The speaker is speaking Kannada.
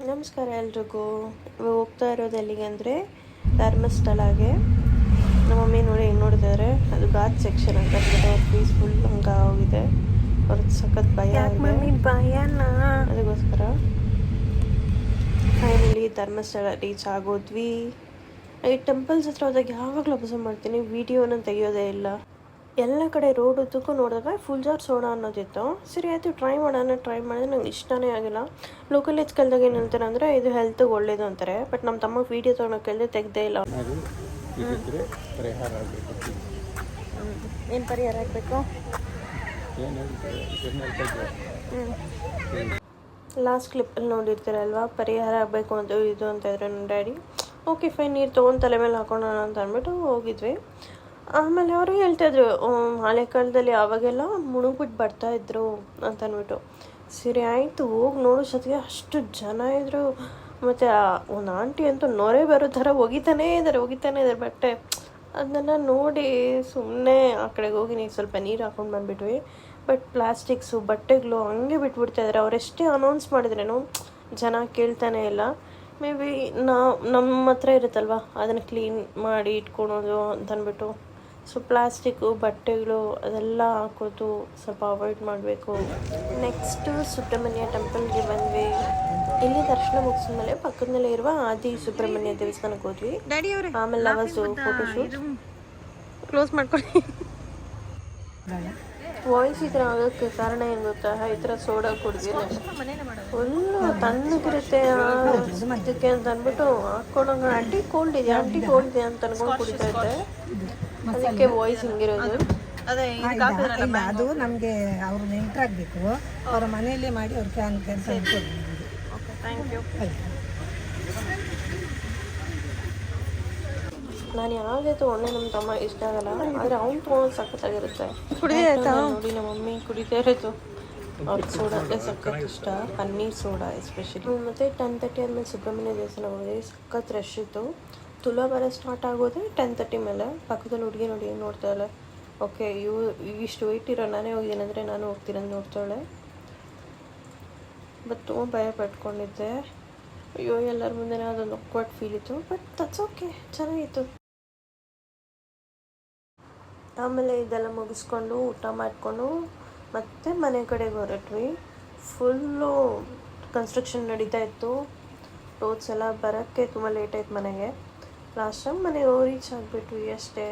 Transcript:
ನಮಸ್ಕಾರ ಎಲ್ರಿಗೂ. ಹೋಗ್ತಾ ಇರೋದು ಎಲ್ಲಿಗೆ ಅಂದರೆ ಧರ್ಮಸ್ಥಳಗೆ. ನಮ್ಮ ಮಮ್ಮಿ ನೋಡಿ ಹೆಂಗೆ ನೋಡಿದ್ದಾರೆ, ಅದು ಘಾಟ್ ಸೆಕ್ಷನ್ ಅಂತ ಅಂದ್ಬಿಟ್ಟು ಅವ್ರ ಫೀಸ್ ಫುಲ್ ಹಂಗೆ ಆಗಿದೆ. ಅವ್ರದ್ದು ಸಖತ್ ಭಯ ಆಗಿದೆ, ಅದಕ್ಕೋಸ್ಕರ ಫೈನಲಿ ಧರ್ಮಸ್ಥಳ ರೀಚ್ ಆಗೋದ್ವಿ. ಈ ಟೆಂಪಲ್ಸ್ ಹತ್ರ ಹೋದಾಗ ಯಾವಾಗಲೂ ಅಬ್ಸರ್ವ್ ಮಾಡ್ತೀನಿ, ವೀಡಿಯೋನ ತೆಗಿಯೋದೇ ಇಲ್ಲ. ಎಲ್ಲ ಕಡೆ ರೋಡ್ ಉದ್ದಕ್ಕೂ ನೋಡಿದಾಗ ಫುಲ್ ಜಾರ್ ಸೋಡಾ ಅನ್ನೋದಿತ್ತು. ಸರಿ ಆಯಿತು, ಟ್ರೈ ಮಾಡಿದ್ರೆ ನಂಗೆ ಇಷ್ಟನೇ ಆಗಿಲ್ಲ. ಲೋಕಲ್ ಎಚ್ ಕೇಳಿದಾಗ ಏನು ಹೇಳ್ತಾರೆ ಅಂದರೆ ಇದು ಹೆಲ್ತ್ಗೆ ಒಳ್ಳೇದು ಅಂತಾರೆ. ಬಟ್ ನಮ್ಮ ತಮ್ಮ ವೀಡಿಯೋ ತೊಗೊಳಕ್ಕೆ ಕೇಳಿದ್ರೆ ತೆಗ್ದೇ ಇಲ್ಲ. ಏನು ಪರಿಹಾರ ಆಗಬೇಕು? ಲಾಸ್ಟ್ ಕ್ಲಿಪ್ಪಲ್ಲಿ ನೋಡಿರ್ತೀರಲ್ವ, ಪರಿಹಾರ ಆಗಬೇಕು ಅಂತ ಇದು ಅಂತ ಇದ್ರೆ ನನ್ನ ಡ್ಯಾಡಿ. ಓಕೆ ಫೈನ್, ನೀರು ತೊಗೊಂಡು ತಲೆ ಮೇಲೆ ಹಾಕೋಣ ಅಂತ ಅಂದ್ಬಿಟ್ಟು ಹೋಗಿದ್ವಿ. ಆಮೇಲೆ ಅವರು ಹೇಳ್ತಾಯಿದ್ರು, ಹಳೆ ಕಾಲದಲ್ಲಿ ಆವಾಗೆಲ್ಲ ಮುಳುಗ್ಬಿಟ್ಟು ಬರ್ತಾಯಿದ್ರು ಅಂತ ಅಂದ್ಬಿಟ್ಟು. ಸರಿ ಆಯಿತು, ಹೋಗಿ ನೋಡೋಷ್ಟೊತ್ತಿಗೆ ಅಷ್ಟು ಜನ ಇದ್ದರು. ಮತ್ತು ಒಂದು ಆಂಟಿ ಅಂತೂ ನೊರೆ ಬರೋ ಥರ ಒಗಿತಾನೇ ಇದ್ದಾರೆ ಬಟ್ಟೆ. ಅದನ್ನೆಲ್ಲ ನೋಡಿ ಸುಮ್ಮನೆ ಆ ಕಡೆಗೆ ಹೋಗಿ ನೀವು ಸ್ವಲ್ಪ ನೀರು ಹಾಕ್ಕೊಂಡು ಬಂದುಬಿಟ್ವಿ. ಬಟ್ ಪ್ಲಾಸ್ಟಿಕ್ಸು ಬಟ್ಟೆಗಳು ಹಂಗೆ ಬಿಟ್ಬಿಡ್ತಾಯಿದ್ದಾರೆ. ಅವರೆಷ್ಟೇ ಅನೌನ್ಸ್ ಮಾಡಿದ್ರೇನು ಜನ ಕೇಳ್ತಾನೆ ಇಲ್ಲ. ಮೇ ಬಿ ನಮ್ಮ ಹತ್ರ ಇರುತ್ತಲ್ವ, ಅದನ್ನು ಕ್ಲೀನ್ ಮಾಡಿ ಇಟ್ಕೊಳೋದು ಅಂತ ಅಂದ್ಬಿಟ್ಟು. ಸೊ ಪ್ಲಾಸ್ಟಿಕ್ಕು ಬಟ್ಟೆಗಳು ಅದೆಲ್ಲ ಹಾಕೋದು ಸ್ವಲ್ಪ ಅವಾಯ್ಡ್ ಮಾಡಬೇಕು. ನೆಕ್ಸ್ಟು ಸುಬ್ರಹ್ಮಣ್ಯ ಟೆಂಪಲ್ಗೆ ಬಂದ್ವಿ. ಇಲ್ಲಿ ದರ್ಶನ ಮುಗಿಸಿದ್ಮೇಲೆ ಪಕ್ಕದಲ್ಲೇ ಇರುವ ಆದಿ ಸುಬ್ರಹ್ಮಣ್ಯ ದೇವಸ್ಥಾನಕ್ಕೆ ಹೋದ್ವಿ. ಆಮೇಲೆ ಲವರ್ಸು ಫೋಟೋಶೂಟ್ ಕ್ಲೋಸ್ ಮಾಡ್ಕೊಳ್ಳಿ. ವಾಯ್ಸ್ ಈ ಥರ ಆಗೋಕ್ಕೆ ಕಾರಣ ಏನು ಗೊತ್ತಾ, ಈ ಥರ ಸೋಡಾ ಕುಡಿದಿಲ್ಲ, ಫುಲ್ಲು ತಣ್ಣಗಿರುತ್ತೆ ಅದಕ್ಕೆ ಅಂತ ಅಂದ್ಬಿಟ್ಟು ಹಾಕ್ಕೊಂಡಂಗೆ ಆಂಟಿ ಕೋಲ್ಡ್ ಇದೆ ಅಂತ ಅನ್ಕೊಂಡು ಕುಡಿತಾ ಇದ್ದೆ. ಅದಕ್ಕೆ ವಾಯ್ಸ್ ಹಿಂಗಿರೋದು. ಅದು ನಮಗೆ ಅವರು ನೆಂಟರಾಗಬೇಕು, ಅವರ ಮನೆಯಲ್ಲೇ ಮಾಡಿ ಅವ್ರ ಫ್ಯಾನ್ ಕೆಲಸ ಥ್ಯಾಂಕ್ ಯು. ನಾನು ಯಾವುದೇ ತೊಗೊಂಡೆ ನಮ್ಮ ತಮ್ಮ ಇಷ್ಟ ಆಗಲ್ಲ, ಆದರೆ ಅವ್ನು ತೊಗೊಳೋದು ಸಖತ್ತಾಗಿರುತ್ತೆ. ನೋಡಿ ನಮ್ಮ ಮಮ್ಮಿ ಕುಡಿತಾ ಇರೋದು, ಅವ್ರಿಗೆ ಸೋಡಾ ಅಂದರೆ ಸಖತ್ ಇಷ್ಟ, ಪನ್ನೀರ್ ಸೋಡಾ ಎಸ್ಪೆಷಲಿ. ಮತ್ತು 10:30 ಆದಮೇಲೆ ಸುಬ್ರಹ್ಮಣ್ಯ ದೇವಸ್ಥಾನ ಹೋಗಿ ಸಖತ್ ರಶ್ ಇತ್ತು. ತುಲಾಭಾರ ಸ್ಟಾರ್ಟ್ ಆಗೋದೆ 10:30 ಮೇಲೆ. ಪಕ್ಕದಲ್ಲಿ ಹುಡುಗಿ ನೋಡಿ ಏನು ನೋಡ್ತಾಳೆ. ಓಕೆ, ಇಷ್ಟು ವೆಯ್ಟ್ ಇರೋ ನಾನೇ ಹೋಗಿದ್ದೀನಿ ಅಂದರೆ ನಾನು ಹೋಗ್ತೀನಿ ಅಂತ ನೋಡ್ತಾಳೆ. ಬಟ್ ತುಂಬ ಭಯ ಪಟ್ಕೊಂಡಿದ್ದೆ. ಅಯ್ಯೋ, ಎಲ್ಲರ ಮುಂದೆ ಅದೊಂದು ಒಕ್ವರ್ಡ್ ಫೀಲ್ ಇತ್ತು. ಬಟ್ ದಟ್ಸ್ ಓಕೆ, ಚೆನ್ನಾಗಿತ್ತು. ಆಮೇಲೆ ಇದೆಲ್ಲ ಮುಗಿಸ್ಕೊಂಡು ಊಟ ಮಾಡಿಕೊಂಡು ಮತ್ತೆ ಮನೆ ಕಡೆಗೆ ಹೊರಟ್ವಿ. ಫುಲ್ಲು ಕನ್ಸ್ಟ್ರಕ್ಷನ್ ನಡೀತಾ ಇತ್ತು. ರೋಡ್ಸ್ ಎಲ್ಲ ಬರೋಕ್ಕೆ ತುಂಬ ಲೇಟ್ ಆಯ್ತು ಮನೆಗೆ. ಲಾಸ್ಟ್ ಟೈಮ್ ಮನೆಗೆ ರೀಚ್ ಆಗಿಬಿಟ್ವಿ ಅಷ್ಟೇ.